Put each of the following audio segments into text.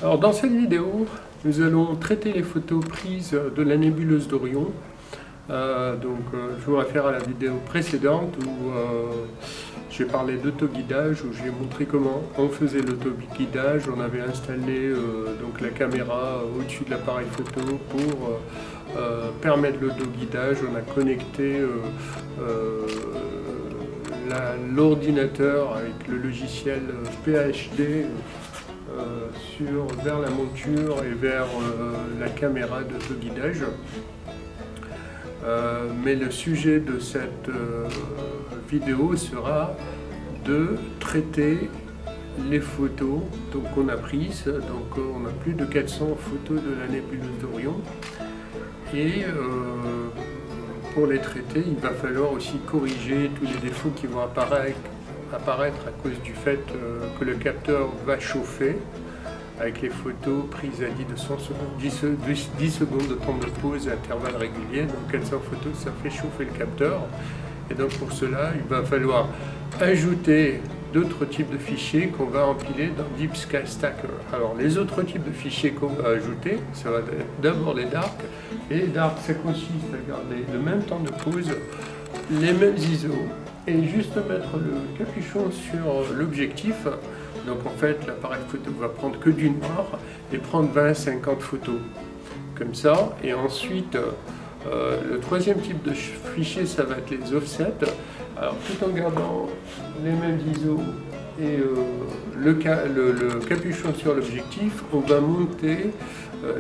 Alors dans cette vidéo, nous allons traiter les photos prises de la nébuleuse d'Orion. Je vous réfère à la vidéo précédente où j'ai parlé d'autoguidage, où j'ai montré comment on faisait l'autoguidage. On avait installé donc la caméra au-dessus de l'appareil photo pour permettre l'autoguidage. On a connecté l'ordinateur avec le logiciel PHD vers la monture et vers la caméra d'autoguidage. Mais le sujet de cette vidéo sera de traiter les photos qu'on a prises. Donc on a plus de 400 photos de la nébuleuse d'Orion. Et pour les traiter, il va falloir aussi corriger tous les défauts qui vont apparaître à cause du fait que le capteur va chauffer avec les photos prises à 10 secondes de temps de pause à intervalles réguliers. Donc 400 photos, ça fait chauffer le capteur. Et donc pour cela, il va falloir ajouter d'autres types de fichiers qu'on va empiler dans Deep Sky Stacker. Alors les autres types de fichiers qu'on va ajouter, ça va être d'abord les darks. Et les darks, ça consiste à garder le même temps de pause, les mêmes ISO, et juste mettre le capuchon sur l'objectif. Donc en fait, l'appareil photo va prendre que du noir et prendre 20-50 photos comme ça. Et ensuite, le troisième type de fichier, ça va être les offsets. Alors tout en gardant les mêmes ISO et le capuchon sur l'objectif, on va monter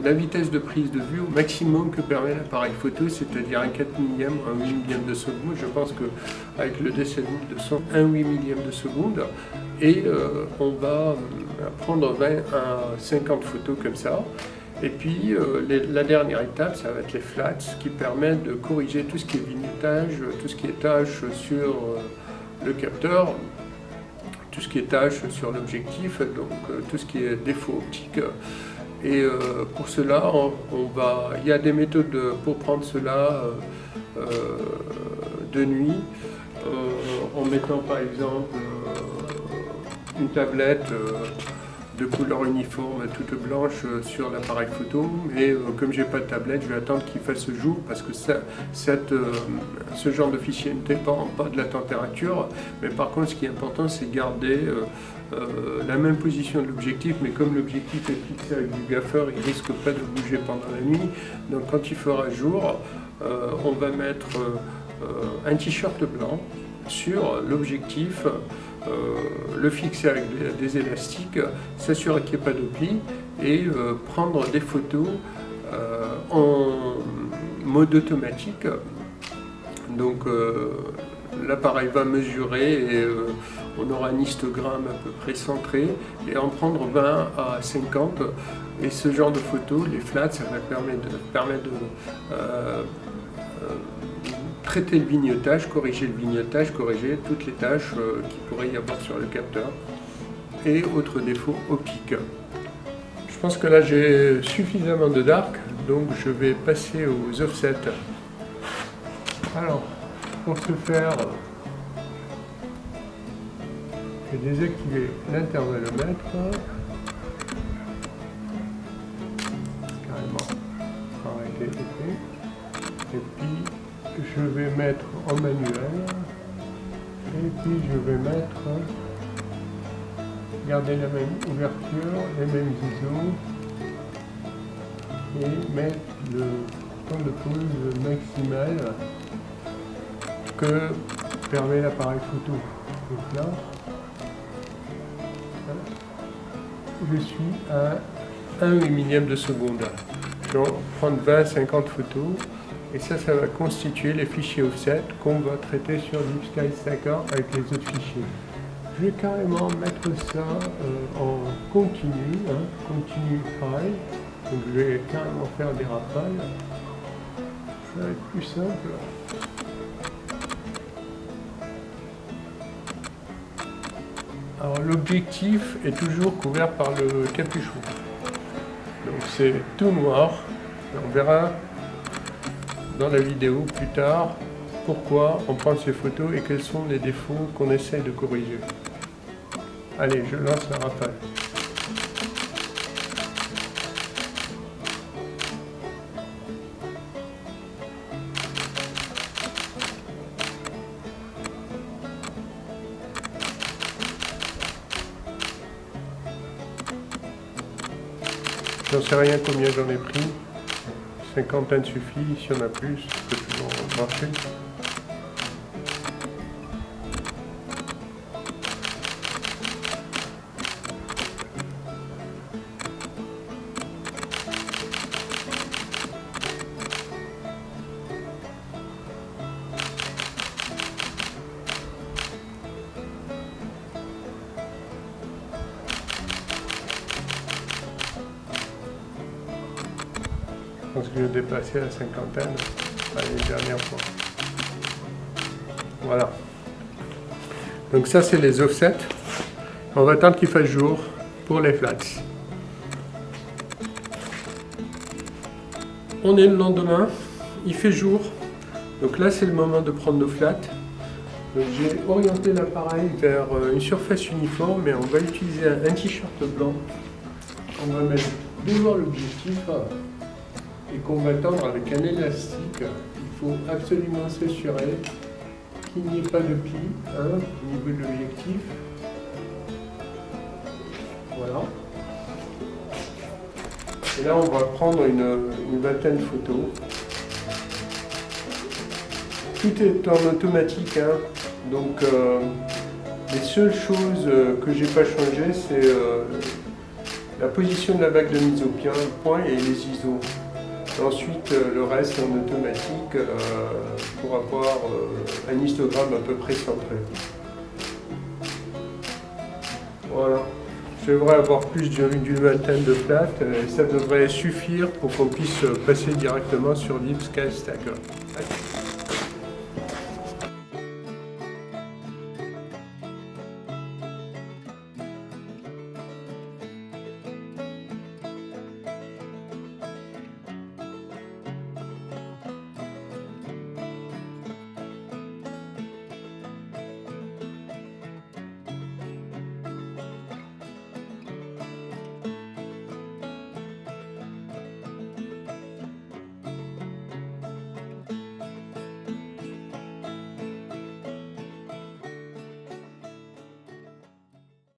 la vitesse de prise de vue au maximum que permet l'appareil photo, c'est-à-dire un 4 millième, un 8 millième de seconde. Je pense qu'avec le DC1200, un 8 millième de seconde. Et on va prendre 20 à 50 photos comme ça. Et puis la dernière étape, ça va être les flats, qui permettent de corriger tout ce qui est vignettage, tout ce qui est tâche sur le capteur, tout ce qui est tâche sur l'objectif, donc tout ce qui est défaut optique. Et pour cela, il y a des méthodes pour prendre cela de nuit, en mettant par exemple une tablette de couleur uniforme toute blanche sur l'appareil photo, mais comme j'ai pas de tablette, je vais attendre qu'il fasse jour parce que ce genre de fichier ne dépend pas de la température. Mais par contre, ce qui est important, c'est garder la même position de l'objectif, mais comme l'objectif est fixé avec du gaffeur, il risque pas de bouger pendant la nuit. Donc quand il fera jour, on va mettre un t-shirt blanc sur l'objectif, le fixer avec des élastiques, s'assurer qu'il n'y ait pas de plis et prendre des photos en mode automatique. Donc l'appareil va mesurer et on aura un histogramme à peu près centré et en prendre 20 à 50. Et ce genre de photos, les flats, ça va permettre de traiter le vignettage, corriger le vignettage, corriger toutes les tâches qu'il pourrait y avoir sur le capteur et autres défauts optiques. Je pense que là j'ai suffisamment de dark, donc je vais passer aux offsets. Alors, pour ce faire, je vais désactiver l'intervallomètre, carrément arrêter l'effet, et puis je vais mettre en manuel, et puis je vais garder la même ouverture, les mêmes ISO, et mettre le temps de pause maximal que permet l'appareil photo. Donc là, je suis à 1 millième de seconde. Je vais prendre 20-50 photos. Et ça va constituer les fichiers offset qu'on va traiter sur Deep Sky Stacker avec les autres fichiers. Je vais carrément mettre ça en continu, continu high. Donc je vais carrément faire des rafales. Ça va être plus simple. Alors l'objectif est toujours couvert par le capuchon. Donc c'est tout noir. On verra dans la vidéo plus tard pourquoi on prend ces photos et quels sont les défauts qu'on essaie de corriger. Allez, je lance la rafale. J'en sais rien combien j'en ai pris. 50 suffit, si on a plus, ça peut toujours marcher. Je pense que j'ai dépassé la 50aine les dernières fois. Voilà. Donc ça, c'est les offsets. On va attendre qu'il fasse jour pour les flats. On est le lendemain, il fait jour. Donc là, c'est le moment de prendre nos flats. J'ai orienté l'appareil vers une surface uniforme et on va utiliser un t-shirt blanc. On va mettre devant l'objectif et qu'on va tendre avec un élastique. Il faut absolument s'assurer qu'il n'y ait pas de pli au niveau de l'objectif. Voilà. Et là, on va prendre une vingtaine de photos. Tout est en automatique, donc les seules choses que j'ai pas changées, c'est la position de la bague de mise au point et les ISO. Ensuite, le reste est en automatique pour avoir un histogramme à peu près centré. Voilà. Je devrais avoir plus d'une vingtaine de plates et ça devrait suffire pour qu'on puisse passer directement sur l'Ipscale Stacker.